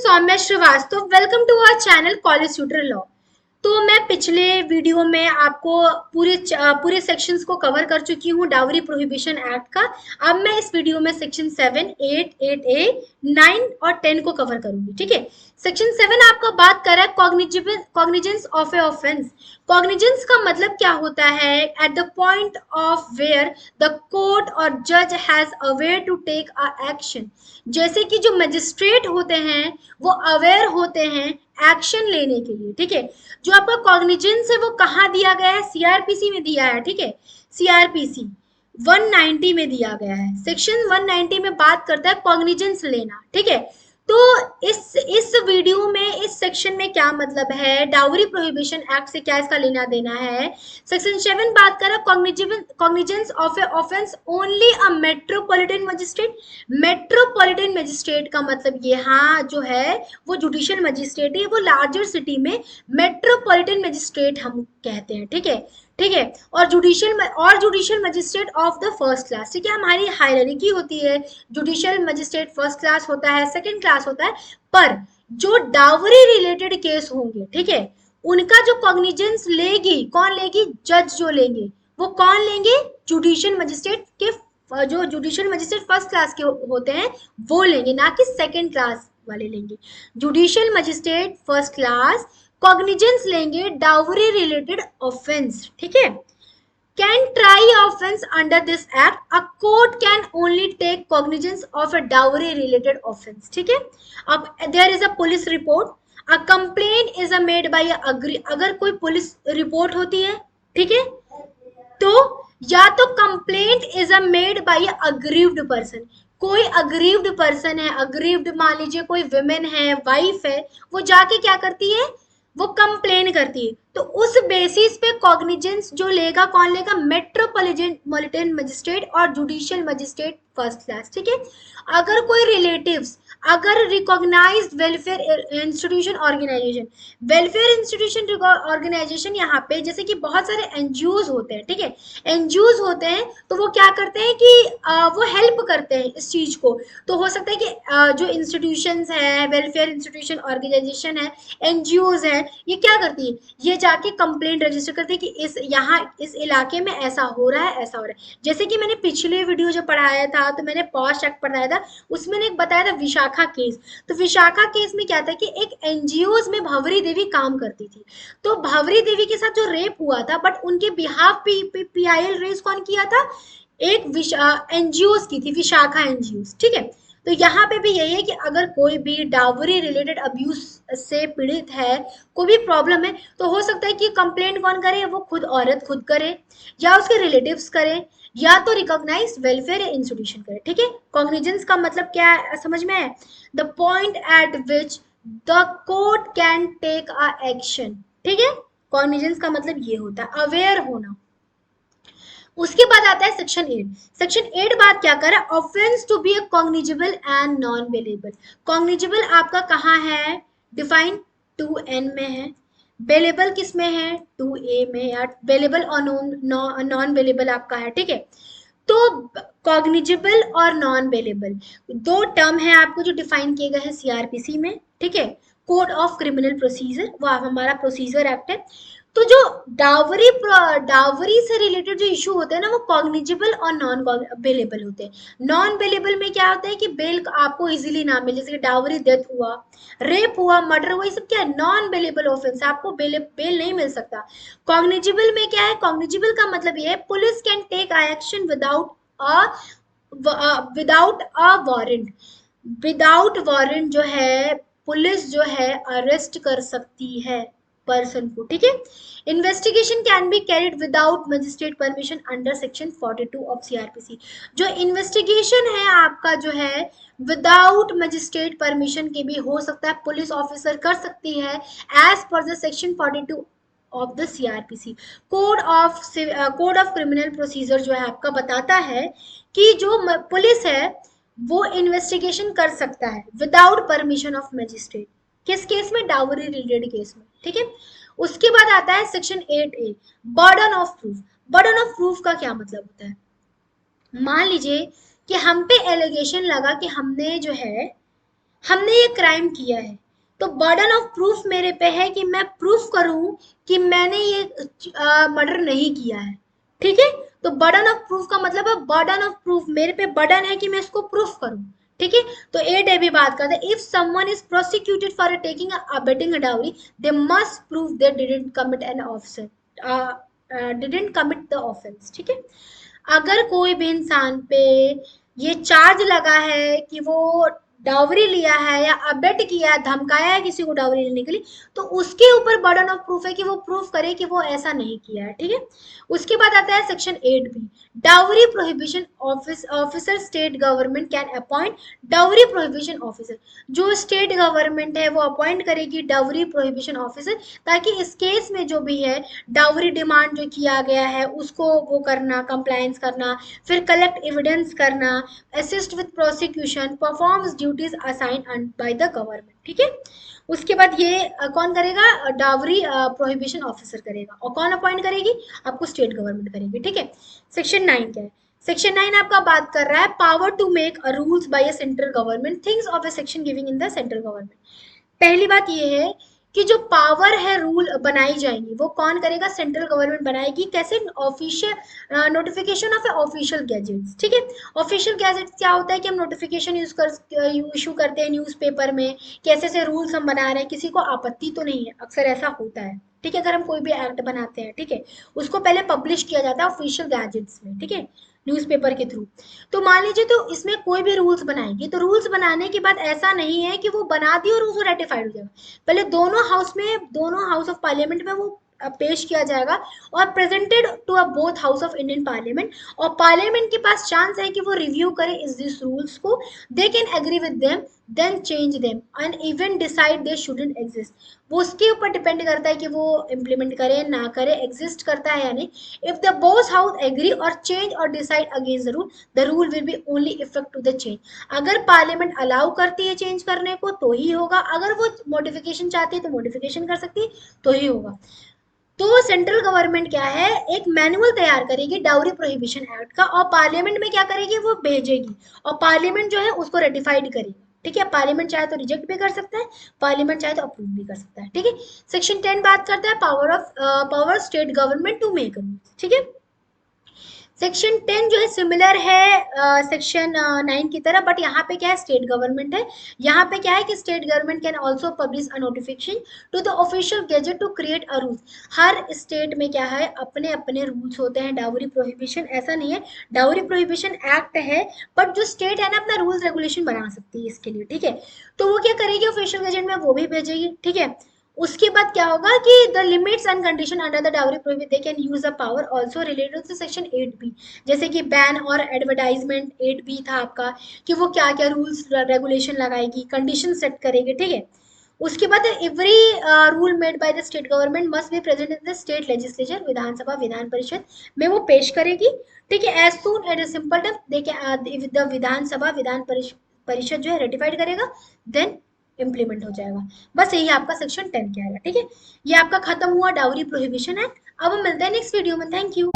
Saumya Srivastava. Welcome to our channel college tutor law. तो मैं पिछले वीडियो में आपको पूरे सेक्शंस को कवर कर चुकी हूँ डाउरी प्रोहिबिशन एक्ट का। अब मैं इस वीडियो में सेक्शन 7, 8, 8A, 9 और 10 को कवर करूंगी। ठीक है। सेक्शन 7 आपका बात कर रहा है cognizance of a offence. Cognizance का मतलब क्या होता है? At the point of where the court और जज has aware to take a action. जैसे कि जो मजिस्ट्रेट होते हैं वो अवेयर होते हैं एक्शन लेने के लिए। ठीक है। जो आपका कॉग्निजेंस है वो कहाँ दिया गया है? सीआरपीसी में दिया है। ठीक है। सीआरपीसी 190 में दिया गया है। सेक्शन 190 में बात करता है कॉग्निजेंस लेना। ठीक है। तो इस वीडियो में इस सेक्शन में क्या मतलब है, डाउरी प्रोहिबिशन एक्ट से क्या इसका लेना देना है। सेक्शन 7 बात कर रहा है cognizance of a offence only a metropolitan magistrate. Metropolitan magistrate का मतलब यहाँ जो है वो जुडिशियल मजिस्ट्रेट है, वो लार्जर सिटी में मेट्रोपॉलिटन मजिस्ट्रेट हम कहते हैं। ठीक है। ठीक है। और judicial magistrate of the first class. ठीक है। हमारी हायरार्की होती है, जुडिशियल मजिस्ट्रेट फर्स्ट क्लास होता है, सेकंड क्लास होता है, पर जो डावरी रिलेटेड केस होंगे, ठीक है, उनका जो कॉग्निजेंस लेगी, कौन लेगी? जज जो लेंगे। वो कौन लेंगे? जुडिशियल मजिस्ट्रेट के, जो जुडिशियल मजिस्ट्रेट फर्स्ट क्लास के होते हैं वो लेंगे, ना कि सेकंड क्लास वाले लेंगे। Judicial magistrate first class cognizance लेंगे डाउरी रिलेटेड ऑफेंस। ठीक है। Can try offence under this act, a court can only take cognizance of a dowry related offence. ठीक है। अब there is a police report, a complain is a made by अगर कोई police report होती है, ठीक है, तो या तो complaint is a made bye aggrieved person. कोई अग्रीव्ड पर्सन है, अग्रीव्ड मान लीजिए कोई विमेन है, वाइफ है, वो जाके क्या करती है? वो कंप्लेन करती है। तो उस बेसिस पे कॉग्निजेंस जो लेगा, कौन लेगा? मेट्रोपॉलिटन मजिस्ट्रेट और जुडिशियल मजिस्ट्रेट फर्स्ट क्लास। ठीक है। अगर कोई रिलेटिव्स, अगर recognised welfare institution organisation, welfare institution organisation, यहाँ पे जैसे कि बहुत सारे एनजीओज होते हैं, ठीक है, एनजीओज होते हैं, तो वो क्या करते हैं कि वो हेल्प करते हैं इस चीज को। तो हो सकता है कि जो इंस्टीट्यूशंस है, वेलफेयर इंस्टीट्यूशन ऑर्गेनाइजेशन है, एनजीओज है, ये क्या करती है? ये जाके कंप्लेंट रजिस्टर करती है कि इस इलाके में ऐसा हो रहा है, ऐसा हो रहा है। जैसे कि मैंने पिछले वीडियो जो पढ़ाया था, तो मैंने पॉश एक्ट पढ़ाया था, उसमें एक बताया था विशाखा केस। तो विशाखा केस में क्या था कि एक एनजीओज में भंवरी देवी काम करती थी। तो भंवरी देवी के साथ जो रेप हुआ था, बट उनके बिहाफ पीआईएल रेज कौन किया था? एक एनजीओज की थी, विशाखा एनजीओज। ठीक है। तो यहाँ पे भी यही है कि अगर कोई भी डावरी रिलेटेड अब्यूज से पीड़ित है, कोई भी प्रॉब्लम है, तो हो सकता है कि कंप्लेंट कौन करे? वो खुद औरत खुद करे, या उसके रिलेटिव्स करें, या तो रिकॉग्नाइज वेलफेयर इंस्टीट्यूशन करे। ठीक है। कॉग्निजेंस का मतलब क्या है, समझ में है? The point at which the court can take a action. ठीक है। कॉग्निजेंस का मतलब ये होता है अवेयर होना। उसके बाद आता है सेक्शन 8। सेक्शन 8 बात क्या कर रहा है? Offence to be a cognizable and non bailable. Cognizable आपका कहाँ है? डिफाइन 2N में है। बेलेबल किस में है? 2A में। या बेलेबल और नॉन बेलेबल आपका है। ठीक है। तो कॉग्निजेबल और नॉन बेलेबल दो टर्म है आपको जो डिफाइन किए गए हैं सीआरपीसी में। ठीक है। कोड ऑफ क्रिमिनल प्रोसीजर, वो हमारा प्रोसीजर एक्ट है। तो जो डावरी से रिलेटेड जो इशू होते हैं ना, वो कॉग्निजेबल और नॉन बेलेबल होते हैं। नॉन बेलेबल में क्या होता है कि बेल आपको इजीली ना मिले, जैसे कि डावरी डेथ हुआ, रेप हुआ, मर्डर हुआ, ये सब क्या है? नॉन बेलेबल ऑफेंस, आपको बेल नहीं मिल सकता। कॉग्निजेबल में क्या है? कॉग्निजेबल का मतलब ये है police can take action without a warrant. Without warrant जो है पुलिस जो है अरेस्ट कर सकती है पर्सन को। ठीक है। Investigation can be carried without magistrate permission under section 42 of CrPC. जो इन्वेस्टिगेशन है आपका जो है विदाउट मजिस्ट्रेट परमिशन के भी हो सकता है, पुलिस ऑफिसर कर सकती है as per the section 42 of the CrPC. Code of criminal procedure जो है आपका बताता है कि जो पुलिस है वो इन्वेस्टिगेशन कर सकता है विदाउट परमिशन ऑफ मजिस्ट्रेट। किस केस में? डावरी रिलेटेड केस में। ठीक है। उसके बाद आता है section 8A, burden of proof. Burden of proof का क्या मतलब होता है? मान लीजिए कि हम पे एलिगेशन लगा कि हमने ये क्राइम किया है, तो बर्डन ऑफ प्रूफ मेरे पे है कि मैं प्रूफ करूं कि मैंने ये मर्डर नहीं किया है। ठीक है, तो बर्डन ऑफ प्रूफ का मतलब है बर्डन ऑफ प्रूफ, मेरे पे बर्डन है कि मैं इसको प्रूफ करूं। ठीक है, तो 8A भी बात करते हैं, if someone is prosecuted for taking abetting a dowry they must prove they didn't commit an offence, didn't commit the offence. ठीक है, अगर कोई भी इंसान पे ये चार्ज लगा है कि वो डावरी लिया है या अबेट किया है, धमकाया है किसी को डावरी लेने के लिए, तो उसके ऊपर बर्डन ऑफ प्रूफ है कि वो प्रूफ करे कि वो ऐसा नहीं किया है। ठीक है, उसके बाद आता है section 8B, dowry prohibition officer, state government can appoint dowry prohibition officer. जो स्टेट गवर्नमेंट है वो अपॉइंट करेगी डावरी प्रोहिबिशन ऑफिसर, ताकि इस केस में जो भी है डावरी डिमांड जो किया गया है उसको वो करना, कंप्लायंस करना, फिर कलेक्ट एविडेंस करना, assist with prosecution, performs duties assign by the government. ठीक है, उसके बाद ये कौन करेगा, डावरी प्रोहिबिशन ऑफिसर करेगा, और कौन अपॉइंट करेगी, आपको स्टेट गवर्नमेंट करेगी। ठीक है, सेक्शन 9 क्या है, सेक्शन 9 आपका बात कर रहा है power to make rules by a central government, things of a section giving in the central government. पहली बात ये है कि जो पावर है रूल बनाई जाएंगी वो कौन करेगा, सेंट्रल गवर्नमेंट बनाएगी। कैसे, official notification of official gadgets. ठीक है, ऑफिशियल गैजेट्स क्या होता है कि हम नोटिफिकेशन इशू करते हैं न्यूज़पेपर में कि ऐसे ऐसे रूल्स हम बना रहे हैं, किसी को आपत्ति तो नहीं है, अक्सर ऐसा होता है। ठीक है, अगर हम कोई भी एक्ट बनाते हैं, ठीक है, उसको पहले पब्लिश किया जाता है ऑफिशियल गैजेट्स में, ठीक है, न्यूज़पेपर के थ्रू। तो मान लीजिए तो इसमें कोई भी रूल्स बनाएंगे, तो रूल्स बनाने के बाद ऐसा नहीं है कि वो बना दी और उसको रेटिफाइड हो जाएगा, पहले दोनों हाउस में, दोनों हाउस ऑफ पार्लियामेंट में वो पेश किया जाएगा और presented to both house of Indian parliament, और पार्लियामेंट के पास चांस है कि वो रिव्यू करे इस दिस रूल्स को, they can agree with them, then change them and even decide they shouldn't exist. वो उसके ऊपर डिपेंड करता है कि वो इम्प्लीमेंट करे ना करे, एग्जिस्ट करता है या नहीं। If the both house agree और चेंज और decide against the rule will be only effect to the change. अगर पार्लियामेंट अलाउ करती है चेंज करने को तो ही होगा, अगर वो मॉडिफिकेशन चाहती है तो मॉडिफिकेशन कर सकती है, तो ही होगा। तो सेंट्रल गवर्नमेंट क्या है, एक मैनुअल तैयार करेगी डाउरी प्रोहिबिशन एक्ट का, और पार्लियामेंट में क्या करेगी, वो भेजेगी, और पार्लियामेंट जो है उसको रेटिफाइड करेगी। ठीक है, पार्लियामेंट चाहे तो रिजेक्ट भी कर सकता है, पार्लियामेंट चाहे तो अप्रूव भी कर सकता है। ठीक है, सेक्शन 10 बात करता है power state government to make rules. ठीक है, सेक्शन 10 जो है सिमिलर है सेक्शन 9 की तरह, बट यहाँ पे क्या है, स्टेट गवर्नमेंट है। यहाँ पे क्या है कि state government can also publish a notification to the official gazette to create a rules. हर स्टेट में क्या है, अपने अपने रूल्स होते हैं डाउरी प्रोहिबिशन, ऐसा नहीं है डाउरी प्रोहिबिशन एक्ट है, बट जो स्टेट है ना अपना रूल्स रेगुलेशन बना सकती है इसके लिए। ठीक है, तो वो क्या करेगी, ऑफिशियल गैजेट में वो भी भेजेगी। ठीक है, उसके बाद क्या होगा कि the limits and condition under the dowry prohibit they can use the power also related to section 8B, जैसे कि बैन और एडवर्टाइजमेंट 8B था आपका, कि वो क्या क्या रूल्स रेगुलेशन लगाएगी, कंडीशन सेट करेगी। ठीक है, उसके बाद every rule made by the state government must be present in the state legislature, Vidhan Sabha Vidhan Parishad में वो पेश करेगी। ठीक है, as soon at simple term the Vidhan Sabha Vidhan Parishad जो है रेटिफाइड करेगा, देन इम्प्लीमेंट हो जाएगा। बस यही आपका सेक्शन 10 क्या है। ठीक है, ये आपका खत्म हुआ डाउरी प्रोहिबिशन एक्ट। अब हम मिलते हैं नेक्स्ट वीडियो में, थैंक यू।